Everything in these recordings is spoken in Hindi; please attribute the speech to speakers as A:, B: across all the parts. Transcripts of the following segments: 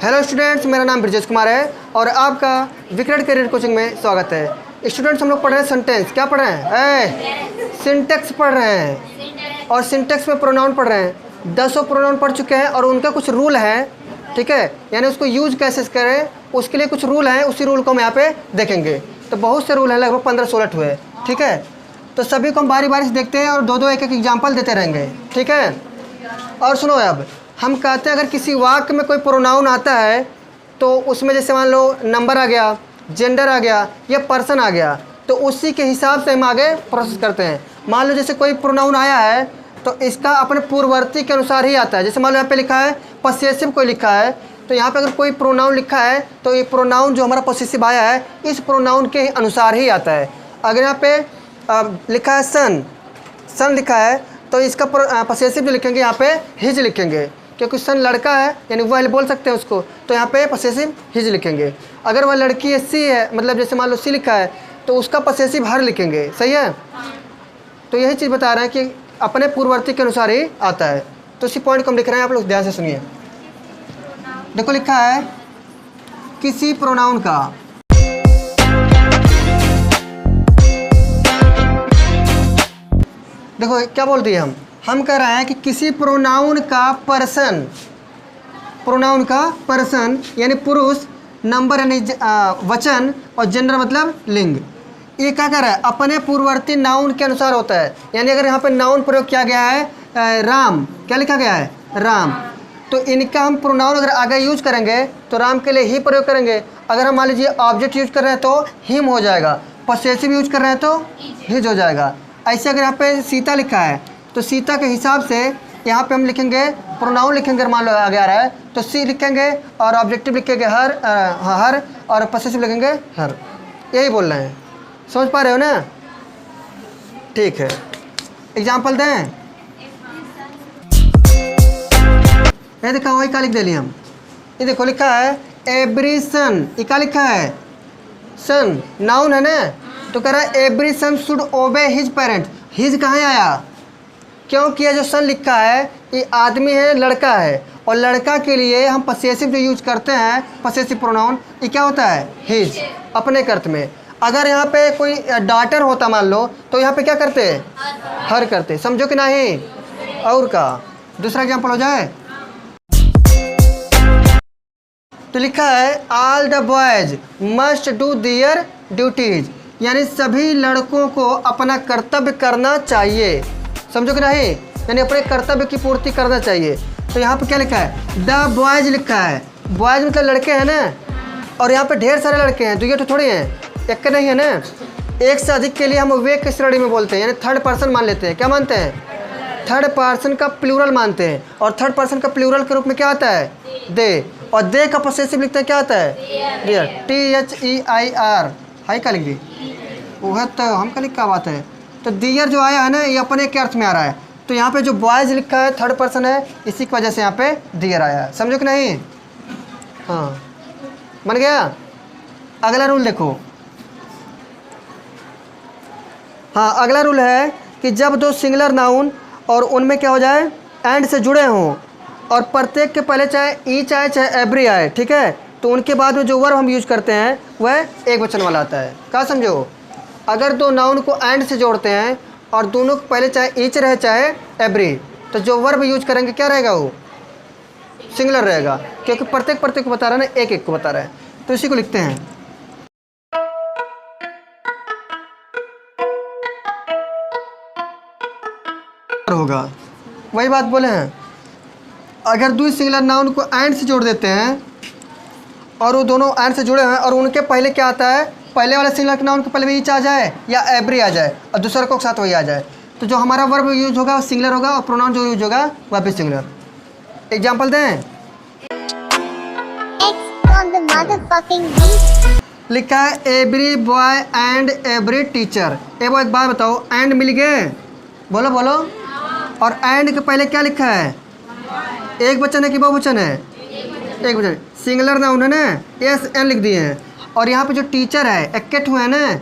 A: हेलो स्टूडेंट्स, मेरा नाम ब्रजेश कुमार है और आपका विक्रट करियर कोचिंग में स्वागत है। स्टूडेंट्स, हम लोग पढ़ रहे हैं सेंटेंस। क्या पढ़ रहे हैं? सिंटेक्स पढ़ रहे हैं और सिंटेक्स में प्रोनाउन पढ़ रहे हैं। 10 प्रोनाउन पढ़ चुके हैं और उनका कुछ रूल है, ठीक है, यानी उसको यूज कैसे करें उसके लिए कुछ रूल हैं। उसी रूल को हम यहाँ पे देखेंगे। तो बहुत से रूल हैं, लगभग 15-16 हुए, ठीक है। तो सभी को हम बारी बारी से देखते हैं और दो एक एग्जाम्पल देते रहेंगे, ठीक है। और सुनो, अब हम कहते हैं अगर किसी वाक्य में कोई प्रोनाउन आता है तो उसमें जैसे मान लो नंबर आ गया, जेंडर आ गया या पर्सन आ गया, तो उसी के हिसाब से हम आगे प्रोसेस करते हैं। मान लो जैसे कोई प्रोनाउन आया है तो इसका अपने पूर्ववर्ती के अनुसार ही आता है। जैसे मान लो यहाँ पे लिखा है पसेसिव कोई लिखा है, तो यहाँ पे अगर कोई प्रोनाउन लिखा है तो ये प्रोनाउन जो हमारा पसेसिव आया है इस प्रोनाउन के अनुसार ही आता है। अगर यहाँ पे लिखा है सन, सन लिखा है तो इसका पसेसिव जो लिखेंगे यहाँ पे हिज लिखेंगे, क्योंकि सन लड़का है यानी वह बोल सकते हैं उसको, तो यहाँ पे पसेसिव हिज लिखेंगे। अगर वह लड़की है सी है, मतलब जैसे मान लो सी लिखा है तो उसका पसेसिव हर लिखेंगे। सही है। तो यही चीज़ बता रहे हैं कि अपने पूर्ववर्ती के अनुसार ही आता है। तो इसी पॉइंट को हम लिख रहे हैं, आप लोग ध्यान से सुनिए। देखो लिखा है किसी प्रोनाउन का, देखो क्या बोल दिए हम कह रहे हैं कि किसी प्रोनाउन का पर्सन, प्रोनाउन का पर्सन यानी पुरुष, नंबर यानी वचन और जेंडर मतलब लिंग, ये क्या कर रहा है अपने पूर्ववर्ती नाउन के अनुसार होता है। यानी अगर यहाँ पे नाउन प्रयोग किया गया है राम, क्या लिखा गया है राम, तो इनका हम प्रोनाउन अगर आगे यूज करेंगे तो राम के लिए ही प्रयोग करेंगे। अगर हम मान लीजिए ऑब्जेक्ट यूज कर रहे हैं तो हिम हो जाएगा, पसेसिव यूज कर रहे हैं तो हिज हो जाएगा। ऐसे अगर यहाँ पे सीता लिखा है तो सीता के हिसाब से यहाँ पे हम लिखेंगे प्रोनाउन लिखेंगे, मान लो आगे आ रहा है तो सी लिखेंगे और ऑब्जेक्टिव लिखेंगे हर और पसेसिव लिखेंगे हर। यही बोल रहे हैं, समझ पा रहे हो ना? ठीक है, एग्जाम्पल दें। ये देखा वही क्या लिख दे हम, ये देखो लिखा है एवरी सन, ये क्या लिखा है सन, नाउन है ना, तो कह रहा है every son should obey his parent. His कहाँ आया? क्योंकि ये जो सन लिखा है ये आदमी है, लड़का है, और लड़का के लिए हम पसेसिव जो यूज करते हैं पसेसिव प्रोनाउन, ये क्या होता है हिज, अपने कर्त में। अगर यहाँ पे कोई डॉटर होता मान लो तो यहाँ पे क्या करते हर करते, समझो कि नहीं? और का दूसरा एग्जाम्पल हो जाए तो लिखा है all the boys must do their duties, यानी सभी लड़कों को अपना कर्तव्य करना चाहिए, समझो कि नहीं? यानी अपने कर्तव्य की पूर्ति करना चाहिए। तो यहाँ पे क्या लिखा है द बॉयज लिखा है, बॉयज मतलब लड़के हैं ना, और यहाँ पे ढेर सारे लड़के हैं, दुइये तो थोड़ी हैं, एक नहीं है ना। एक से अधिक के लिए हम वे की श्रेणी में बोलते हैं, यानी थर्ड पर्सन मान लेते हैं। क्या मानते हैं? थर्ड पर्सन का प्लूरल मानते हैं, और थर्ड पर्सन का प्लूरल के रूप में क्या आता है दे, और दे का पसेसिव लिखते हैं क्या आता है डियर, THEIR, हाई का लिख दी वह, तो हम का लिख क्या बात है। तो दियर जो आया है ना ये अपने के अर्थ में आ रहा है, तो यहाँ पे जो बॉयज लिखा है थर्ड पर्सन है, इसी की वजह से यहाँ पे दियर आया है, समझो कि नहीं? हाँ, बन गया। अगला रूल देखो, हाँ अगला रूल है कि जब दो सिंगुलर नाउन और उनमें क्या हो जाए एंड से जुड़े हों और प्रत्येक के पहले चाहे ईच आए चाहे एवरी आए, ठीक है, तो उनके बाद में जो वर्ब हम यूज करते हैं वह एक वचन वाला आता है। क्या समझो? अगर दो नाउन को एंड से जोड़ते हैं और दोनों को पहले चाहे ईच रहे चाहे एवरी, तो जो वर्ब यूज करेंगे क्या रहेगा वो सिंगुलर रहेगा, क्योंकि प्रत्येक को बता रहा है ना, एक को बता रहा है। तो इसी को लिखते हैं होगा, वही बात बोले हैं। अगर दो सिंगुलर नाउन को एंड से जोड़ देते हैं और वो दोनों एंड से जुड़े हैं और उनके पहले क्या आता है, पहले वाले सिंगुलर नाउन के पहले भी ईच आ जाए या एवरी आ जाए और दूसरे को साथ वही आ जाए, तो जो हमारा वर्ब यूज होगा वो सिंगुलर होगा और प्रोनाउन जो यूज होगा वह भी सिंगुलर। एग्जाम्पल दें। लिखा है every boy and every teacher. वो एक बात बताओ, एंड मिल गए? बोलो बोलो। और एंड के पहले क्या लिखा है? एक वचन है कि बहुवचन है? एक वचन। सिंगुलर नाउन है ना, SN लिख दिए हैं, और यहाँ पे जो टीचर है एक्केट हुआ है ना,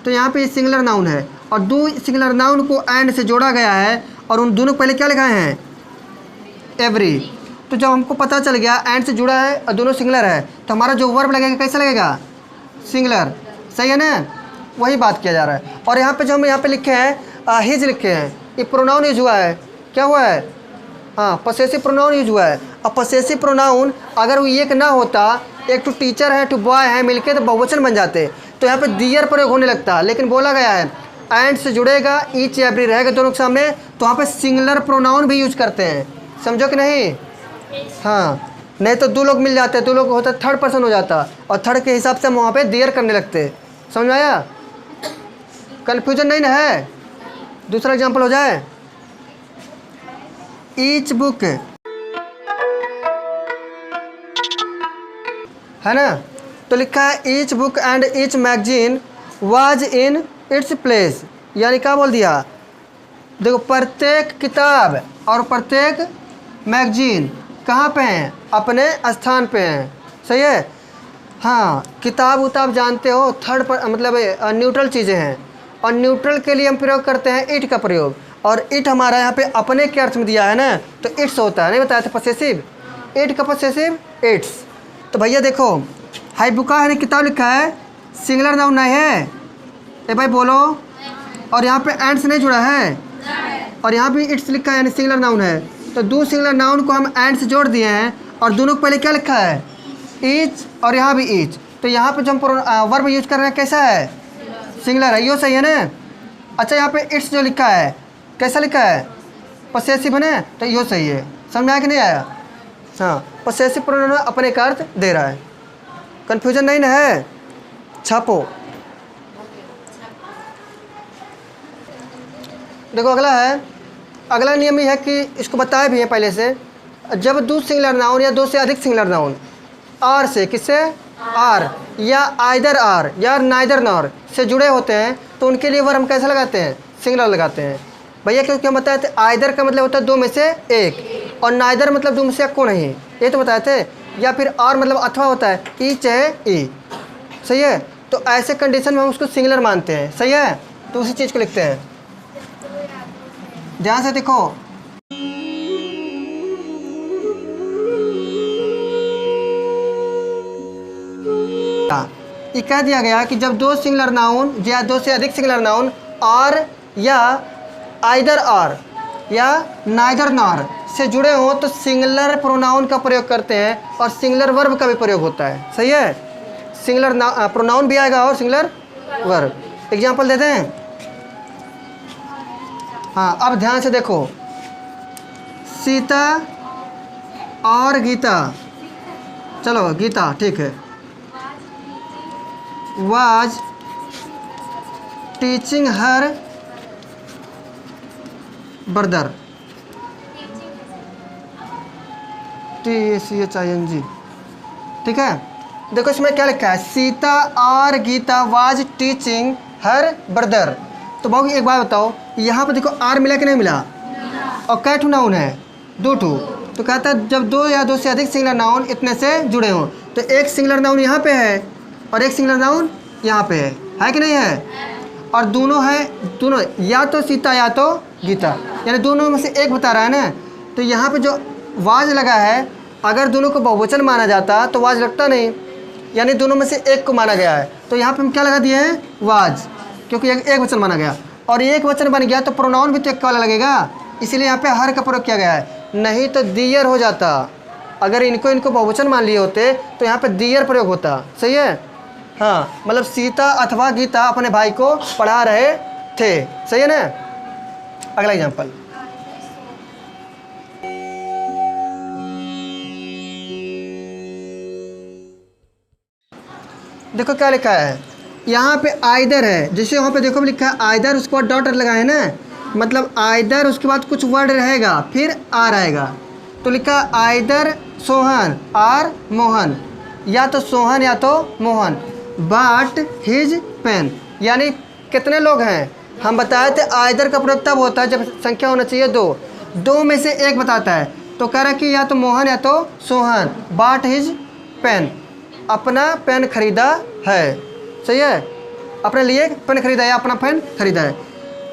A: तो यहाँ पे सिंगुलर नाउन है और दो सिंगुलर नाउन को एंड से जोड़ा गया है और उन दोनों को पहले क्या लिखा है एवरी, तो जब हमको पता चल गया एंड से जुड़ा है और दोनों सिंगुलर है, तो हमारा जो वर्ब लगेगा कैसा लगेगा? सिंगुलर। सही है ना? वही बात किया जा रहा है। और यहाँ पे जो हम यहाँ पे लिखे हैं हिज लिखे हैं, ये प्रोनाउन यूज हुआ है। क्या हुआ है? हाँ, पसेसिव प्रोनाउन यूज हुआ है। और पसेसिव प्रोनाउन अगर वो एक ना होता, एक टू टीचर है टू बॉय है मिलके तो बहुवचन बन जाते, तो यहाँ पे दियर प्रयोग होने लगता। लेकिन बोला गया है एंड से जुड़ेगा, ईच एवरी रहेगा दोनों के सामने, तो वहाँ पे सिंगुलर प्रोनाउन भी यूज करते हैं। समझो कि नहीं? हाँ, नहीं तो दो लोग मिल जाते, दो लोग होता थर्ड पर्सन हो जाता, और थर्ड के हिसाब से हम वहाँ पे दियर करने लगते। समझ में आया? कन्फ्यूजन नहीं ना है? दूसरा एग्जाम्पल हो जाए, ईच बुक है ना, तो लिखा है each book and each magazine was in its place, यानी क्या बोल दिया? देखो, प्रत्येक किताब और प्रत्येक मैगजीन कहाँ पे हैं? अपने स्थान पे हैं। सही है? हाँ, किताब उताब जानते हो, थर्ड पर मतलब न्यूट्रल चीज़ें हैं, और न्यूट्रल के लिए हम प्रयोग करते हैं इट का प्रयोग, और इट हमारा यहाँ पे अपने के अर्थ में दिया है ना, तो इट्स होता है। नहीं बताया था पसेसिव? इट का पसेसिव इट्स। तो भैया देखो, हाई बुका है, किताब लिखा है, सिंगुलर नाउन नहीं है? ए भाई बोलो। और यहाँ पे एंड से नहीं जुड़ा है, और यहाँ भी इट्स लिखा है, यानी सिंगुलर नाउन है। तो दो सिंगुलर नाउन को हम एंड से जोड़ दिए हैं, और दोनों को पहले क्या लिखा है? ईच, और यहाँ भी ईच। तो यहाँ पे जो हम वर्ब यूज कर रहे हैं कैसा है? सिंगुलर है। यो सही है ना? अच्छा, यहाँ पे इट्स जो लिखा है कैसा लिखा है? पसेसिव है ना, तो यो सही है। समझ में आया कि नहीं आया? हाँ, पसेसिव प्रोनाउन अपने का अर्थ दे रहा है। कन्फ्यूजन नहीं ना है? छापो। देखो अगला है, अगला नियम ये है कि इसको बताए भी है पहले से, जब दो सिंगुलर नाउन या दो से अधिक सिंगुलर नाउन आर से, किससे? आर या आइदर आर या नाइदर नॉर से जुड़े होते हैं, तो उनके लिए वर्ब हम कैसा लगाते हैं? सिंगुलर लगाते हैं। भैया क्योंकि हम बताए थे आइदर का मतलब होता है दो में से एक, और नाइदर मतलब दो में से एक को नहीं, ये तो बताए थे। या फिर आर मतलब अथवा होता है, ई चाहे ई। सही है? तो ऐसे कंडीशन में हम उसको सिंगुलर मानते हैं। सही है? तो उसी चीज़ को लिखते हैं। ध्यान से देखो, ये कह दिया गया कि जब दो सिंगुलर नाउन या दो से अधिक सिंगुलर नाउन आर या आइदर आर या नाइदर नॉर से जुड़े हों, तो सिंगुलर प्रोनाउन का प्रयोग करते हैं, और सिंगुलर वर्ब का भी प्रयोग होता है। सही है? सिंगुलर प्रोनाउन भी आएगा और सिंगुलर वर्ब। एग्जाम्पल देते हैं। हाँ, अब ध्यान से देखो, सीता और गीता, चलो गीता ठीक है, was teaching her brother, TACHING। ठीक है? देखो इसमें क्या लिखा है, सीता और Gita was teaching her brother. तो बाबू एक बात बताओ, यहाँ पर देखो आर मिला कि नहीं मिला? और कै ठू नाउन है? दो ठू। तो कहता है जब दो या दो से अधिक सिंगुलर नाउन इतने से जुड़े हों, तो एक सिंगुलर नाउन यहाँ पे है और एक सिंगुलर नाउन यहाँ पे है कि नहीं है? और दोनों है, दोनों या तो सीता या तो गीता, यानी दोनों में से एक बता रहा है ना। तो यहाँ पे जो वाज लगा है, अगर दोनों को बहुवचन माना जाता तो वाज लगता नहीं, यानी दोनों में से एक को माना गया है। तो यहाँ पे हम क्या लगा दिए हैं? वाज, क्योंकि एक वचन माना गया, और एक वचन बन गया तो प्रोनाउन भी तो एक वाला लगेगा, इसीलिए यहाँ पे हर का प्रयोग किया गया है। नहीं तो दियर हो जाता, अगर इनको बहुवचन मान लिए होते तो यहाँ पे दियर प्रयोग होता। सही है? हाँ, मतलब सीता अथवा गीता अपने भाई को पढ़ा रहे थे। सही है ना? अगला एग्जाम्पल, देखो क्या लिखा है, यहाँ पे आइदर है, जैसे वहाँ पे देखो लिखा है आइदर, उसके बाद डॉट लगा है ना, मतलब आइदर उसके बाद कुछ वर्ड रहेगा फिर आ रहेगा। तो लिखा आइदर सोहन और मोहन, या तो सोहन या तो मोहन, बाट हिज पेन, यानी कितने लोग हैं? हम बताए थे आइदर का प्रयोग तब होता है जब संख्या होना चाहिए दो, दो में से एक बताता है। तो कह रहा है कि या तो मोहन या तो सोहन, बाट हिज पेन, अपना पेन खरीदा है। सही है? अपने लिए पेन खरीदा है, अपना पेन खरीदा है।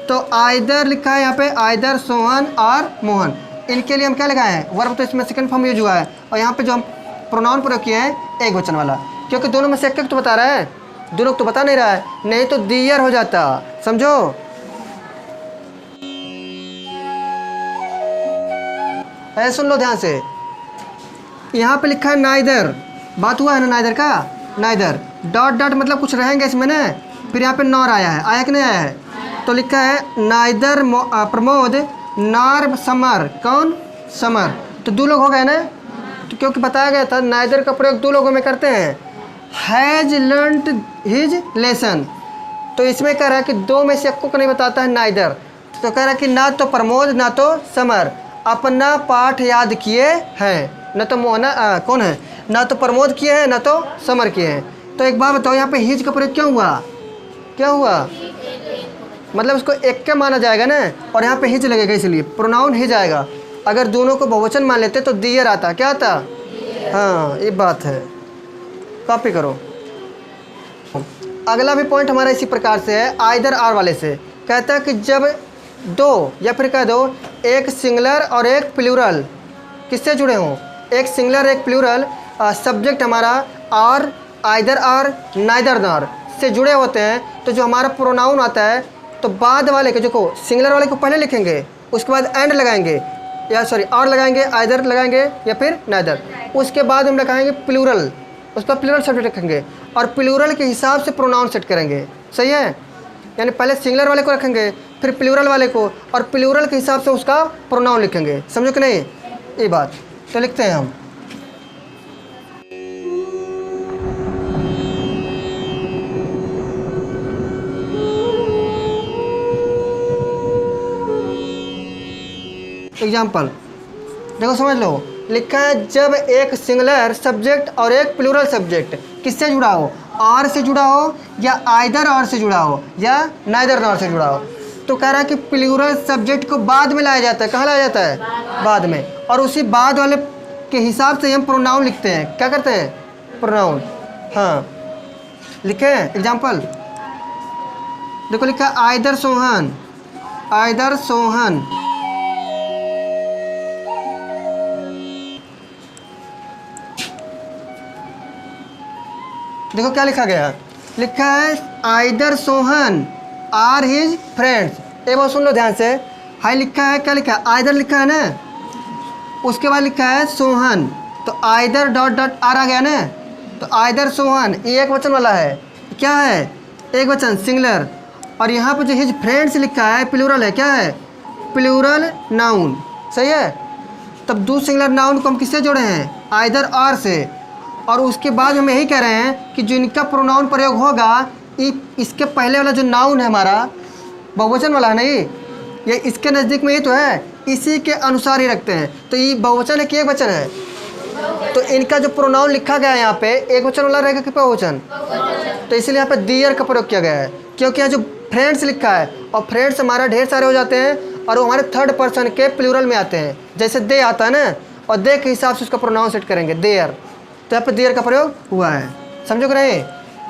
A: तो आइदर लिखा है यहाँ पे, आइदर सोहन और मोहन, इनके लिए हम क्या लगाए हैं, वर्ब, तो इसमें सेकंड फॉर्म यूज हुआ है। और यहाँ पे जो हम प्रोनाउन प्रयोग किए हैं एक वचन वाला, क्योंकि दोनों में से एक तो बता रहा है, दोनों तो बता नहीं रहा है, नहीं तो दियर हो जाता। समझो, ऐसे सुन लो ध्यान से। यहाँ पे लिखा है नाइदर, बात हुआ है ना नाइदर का, नाइदर डॉट डॉट मतलब कुछ रहेंगे इसमें ना, फिर यहाँ पे नॉर आया है, आया कि नहीं आया है, तो लिखा है नाइदर प्रमोद नॉर समर, कौन, समर, तो दो लोग हो गए ना, तो क्योंकि बताया गया था नाइदर का प्रयोग दो लोगों में करते हैं। हैज लर्नड हिज लेसन, तो इसमें कह रहा है कि दो में से एक को नहीं बताता है नाइदर, तो कह रहा है कि ना तो प्रमोद ना तो समर अपना पाठ याद किए हैं, न तो मोहना कौन है, ना तो प्रमोद किए हैं ना तो समर किए हैं। तो एक बात बताओ, यहाँ पे हिज का प्रयोग क्यों हुआ, क्या हुआ, मतलब उसको एक के माना जाएगा ना, और यहाँ पे हिज लगेगा, इसलिए प्रोनाउन हिज आएगा। अगर दोनों को बहुवचन मान लेते तो दियर आता, क्या आता, हाँ ये बात है, कॉपी करो। अगला भी पॉइंट हमारा इसी प्रकार से है, आइदर आर वाले से, कहता है कि जब दो या फिर कह दो एक सिंगुलर और एक प्लूरल किससे जुड़े हों, एक सिंगुलर एक प्लूरल, सब्जेक्ट हमारा or, either or, neither nor से जुड़े होते हैं, तो जो हमारा प्रोनाउन आता है तो बाद वाले के जो को सिंगुलर वाले को पहले लिखेंगे, उसके बाद एंड लगाएंगे, या सॉरी आर लगाएंगे, आइदर लगाएंगे या फिर नाइदर, उसके बाद हम लगाएंगे प्लूरल, उसका प्लूरल सब्जेक्ट रखेंगे और प्लूरल के हिसाब से प्रोनाउन सेट करेंगे। सही है, यानी पहले सिंगुलर वाले को रखेंगे फिर प्लूरल वाले को, और प्लूरल के हिसाब से उसका प्रोनाउन लिखेंगे। समझो कि नहीं ये बात, तो लिखते हैं हम। एग्जाम्पल देखो, समझ लो, लिखा है जब एक सिंगुलर सब्जेक्ट और एक प्लूरल सब्जेक्ट किससे जुड़ा हो, आर से जुड़ा हो या आइदर आर से जुड़ा हो या नाइदर नॉर से जुड़ा हो, तो कह रहा है कि प्लूरल सब्जेक्ट को बाद में लाया जाता है। कहाँ लाया जाता है, बाद में, और उसी बाद वाले के हिसाब से हम प्रोनाउन लिखते हैं। क्या करते हैं, प्रोनाउन, हाँ लिखे हैं। एग्जाम्पल देखो, लिखा आइदर सोहन, आइदर सोहन, देखो क्या लिखा गया, लिखा है either Sohan or his friends. एक बार सुन लो ध्यान से, हाई लिखा है, क्या लिखा है, आइदर लिखा है ना, उसके बाद लिखा है सोहन, तो आइदर डॉट डॉट आर आ गया ना, तो आइदर सोहन ये एक वचन वाला है, क्या है, एक वचन सिंगुलर, और यहाँ पर जो हिज फ्रेंड्स लिखा है प्लूरल है, क्या है, प्लूरल नाउन। सही है, तब दो सिंगुलर नाउन को हम किससे जोड़े हैं, आइदर आर से, और उसके बाद हम यही कह रहे हैं कि जो इनका प्रोनाउन प्रयोग होगा, इसके पहले वाला जो नाउन है हमारा बहुवचन वाला है ना, ये इसके नज़दीक में ये तो है, इसी के अनुसार ही रखते हैं। तो ये बहुवचन है कि एक वचन है, तो इनका जो प्रोनाउन लिखा गया है यहाँ पे एक वचन वाला रहेगा कि बहुवचन, तो इसीलिए यहाँ पे दियर का प्रयोग किया गया है, क्योंकि यहाँ जो फ्रेंड्स लिखा है, और फ्रेंड्स हमारा ढेर सारे हो जाते हैं और वो हमारे थर्ड पर्सन के प्लूरल में आते हैं, जैसे दे आता है ना, और दे के हिसाब से उसका प्रोनाउन सेट करेंगे देयर, तो यहाँ पे देयर का प्रयोग हुआ है। समझो कि नहीं,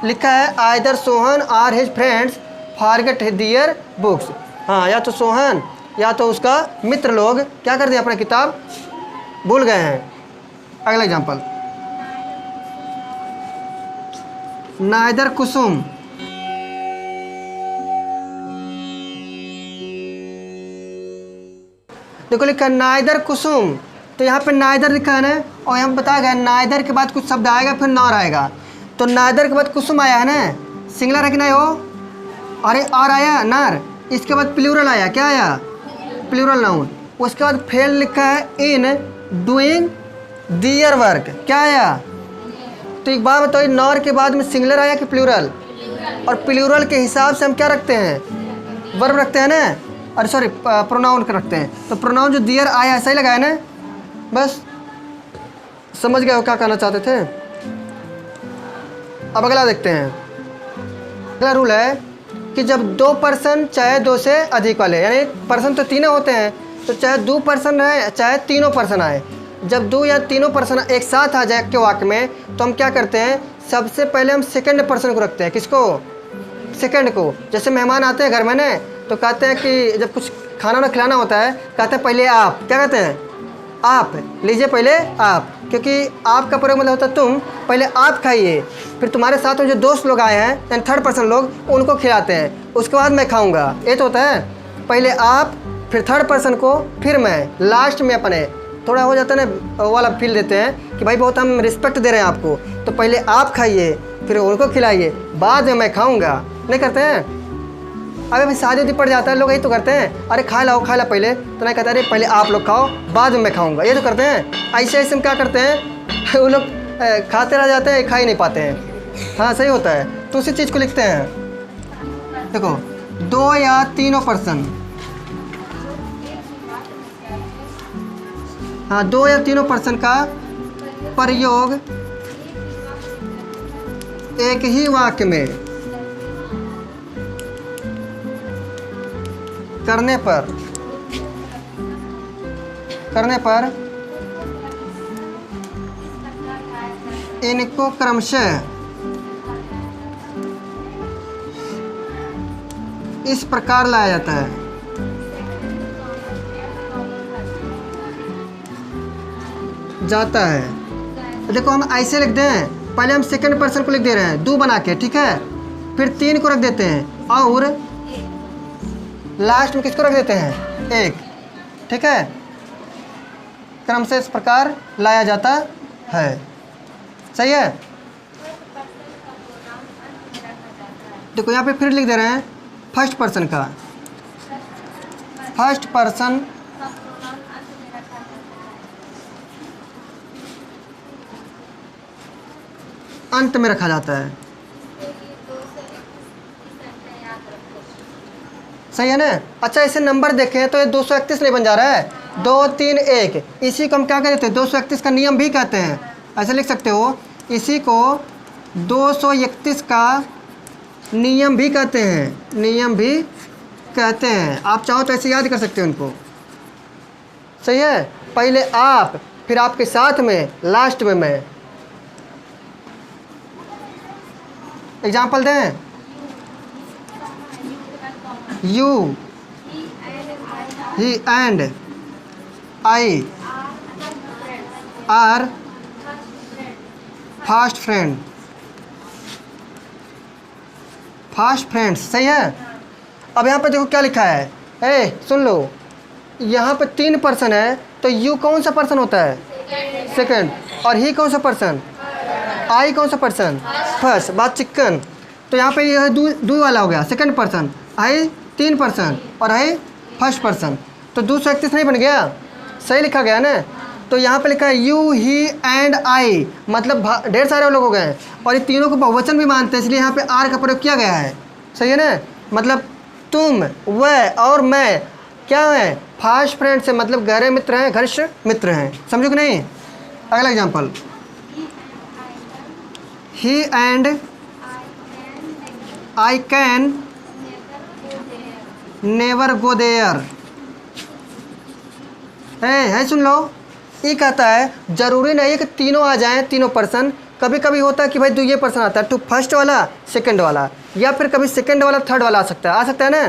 A: लिखा है either Sohan or his friends forget their books, हाँ या तो सोहन या तो उसका मित्र लोग क्या कर दिया, अपना किताब भूल गए हैं। अगला एग्जाम्पल, नाइदर कुसुम, देखो लिखा नाइदर कुसुम, तो यहाँ पे नाइदर लिखा है ना, और यहाँ बताया गया नाइदर के बाद कुछ शब्द आएगा फिर नॉर आएगा, तो नाइदर के बाद कुसुम आया है ना, सिंगुलर है कि नहीं हो, अरे और आया नार, इसके बाद प्लूरल आया, क्या आया, प्लूरल नाउन, उसके बाद फेल लिखा है इन डूइंग दियर वर्क, क्या आया, तो एक बात बताओ, नॉर के बाद में सिंगुलर आया कि प्लूरल, और प्लूरल के हिसाब से हम क्या रखते हैं, वर्ब रखते हैं ना, अरे सॉरी प्रोनाउन रखते हैं, तो प्रोनाउन जो दियर आया सही लगाया ना, बस समझ गए हो क्या कहना चाहते थे। अब अगला देखते हैं, अगला रूल है कि जब दो पर्सन चाहे दो से अधिक वाले, यानी पर्सन तो तीनों होते हैं, तो चाहे दो पर्सन है चाहे तीनों पर्सन आए, जब दो या तीनों पर्सन एक साथ आ जाए के वाक्य में, तो हम क्या करते हैं, सबसे पहले हम सेकंड पर्सन को रखते हैं। किसको, सेकंड को। जैसे मेहमान आते हैं घर में ना, तो कहते हैं कि जब कुछ खाना ना खिलाना होता है, कहते हैं पहले आप, क्या कहते हैं, आप लीजिए पहले आप, क्योंकि आपका प्रयोग मतलब होता है तुम। पहले आप खाइए, फिर तुम्हारे साथ में जो दोस्त लोग आए हैं यानी थर्ड पर्सन लोग, उनको खिलाते हैं, उसके बाद मैं खाऊंगा। ये तो होता है, पहले आप, फिर थर्ड पर्सन को, फिर मैं, लास्ट में अपने। थोड़ा हो जाता है ना, वो वाला फील देते हैं कि भाई बहुत हम रिस्पेक्ट दे रहे हैं आपको, तो पहले आप खाइए, फिर उनको खिलाइए, बाद में मैं खाऊंगा। नहीं करते हैं? अबे भाई शादी उदी पड़ जाता है, लोग यही तो करते हैं, अरे खा ला पहले, तो नहीं कहता अरे पहले आप लोग खाओ बाद में मैं खाऊंगा। ये तो करते हैं। ऐसे ऐसे में क्या करते हैं वो लोग खाते रह जाते हैं, खा ही नहीं पाते हैं। हाँ सही होता है। तो उसी चीज़ को लिखते हैं, देखो 2 या तीनों पर्सन, हाँ 2 या तीनों पर्सन का प्रयोग एक ही वाक्य में करने पर इनको क्रमशः इस प्रकार लाया जाता है। देखो हम ऐसे लिख दें, पहले हम सेकंड पर्सन को लिख दे रहे हैं दो बना के, ठीक है, फिर 3 को रख देते हैं और लास्ट में किसको रख देते हैं? 1, ठीक है। क्रम से इस प्रकार लाया जाता है। सही है। देखो यहाँ पे फिर लिख दे रहे हैं फर्स्ट पर्सन का, फर्स्ट पर्सन अंत में रखा जाता है। सही है ना? अच्छा इसे नंबर देखें तो ये 231 नहीं बन जा रहा है, 2 3 1। इसी को हम क्या कहते हैं? 231 का नियम भी कहते हैं, ऐसे लिख सकते हो। इसी को 231 का नियम भी कहते हैं, नियम भी कहते हैं। आप चाहो तो ऐसे याद कर सकते हो उनको। सही है। पहले आप, फिर आपके साथ में, लास्ट में मैं। एग्जाम्पल दें, you, he and I R fast friend, fast friends. सही है। अब यहाँ पे देखो क्या लिखा है, सुन लो, यहाँ पे 3 पर्सन है, तो यू कौन सा पर्सन होता है? सेकंड। और ही कौन सा पर्सन? आई कौन सा पर्सन? फर्स्ट। बात चिकन। तो यहाँ पे यह दू वाला हो गया, सेकंड पर्सन। आई 3 पर्सन और आई फर्स्ट पर्सन, तो 231 नहीं बन गया? सही लिखा गया ना? तो यहाँ पे लिखा है यू, ही एंड आई, मतलब ढेर सारे लोग हो गए हैं, और ये तीनों को बहुवचन भी मानते हैं, इसलिए यहाँ पे आर का प्रयोग किया गया है। सही है ना? मतलब तुम, वह और मैं क्या है? फास्ट फ्रेंड से मतलब गहरे मित्र हैं, घनिष्ठ मित्र हैं। समझो कि नहीं? अगला example, he and I can never go there. है सुन लो, ये कहता है ज़रूरी नहीं है कि तीनों आ जाएं, तीनों पर्सन। कभी कभी होता है कि भाई 2 ये पर्सन आता है, तो फर्स्ट वाला सेकंड वाला, या फिर कभी सेकंड वाला थर्ड वाला आ सकता है ना?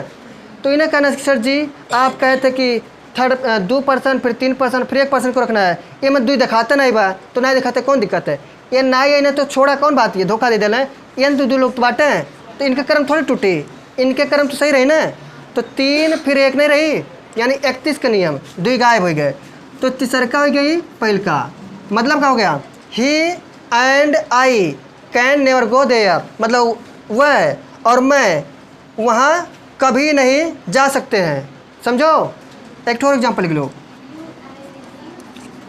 A: तो इन्हें कहना सर जी आप कहे थे कि थर्ड 2 पर्सन, फिर 3 पर्सन, फिर 1 पर्सन को रखना है, ये मैं 2 दिखाते नहीं बा, तो नहीं दिखाते, कौन दिक्कत है? ये ना ही इन्हें तो छोड़ा कौन बात, ये धोखा दे देना है। ये 2 लोग तो बांटे हैं, तो इनके कर्म थोड़ी टूटे, इनके कर्म तो सही रही ना? तो 3 फिर 1 नहीं रही, यानी 31 का नियम, 2 गायब हो गए। तो तीसरका हो गई पहल का, मतलब क्या हो गया? He and I can never go there, मतलब वह और मैं वहाँ कभी नहीं जा सकते हैं। समझो? एक और एग्जाम्पल लिख लो,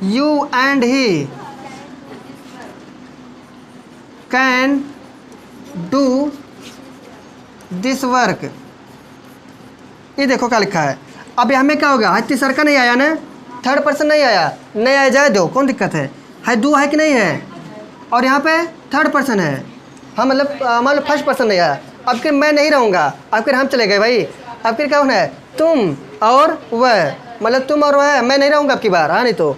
A: you and he can do this work. ये देखो क्या लिखा है। अब हमें क्या हो गया? तीसरा नहीं आया ना, थर्ड पर्सन नहीं आया, नहीं आया जाए दो, कौन दिक्कत है? 2 है कि नहीं है? और यहाँ पे थर्ड पर्सन है, हाँ मतलब मान लो फर्स्ट पर्सन नहीं आया, अब फिर मैं नहीं रहूँगा, अब फिर हम चले गए भाई, अब फिर क्या होना है? तुम और वह, मतलब तुम और वह, मैं नहीं रहूँगा अब की बार, हाँ नहीं तो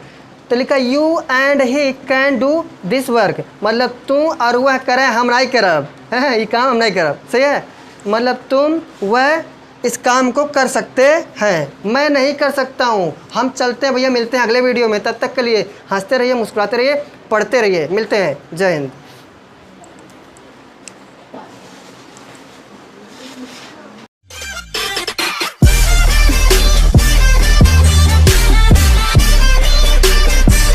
A: लिखा you and he can do this work, मतलब तुम और वह करें, हम नहीं करब, है ये काम हम नहीं करब। सही है? मतलब तुम, वह इस काम को कर सकते हैं। मैं नहीं कर सकता हूँ। हम चलते हैं भैया, मिलते हैं अगले वीडियो में। तब तक के लिए हंसते रहिए, मुस्कुराते रहिए, पढ़ते रहिए। मिलते हैं। जय हिंद।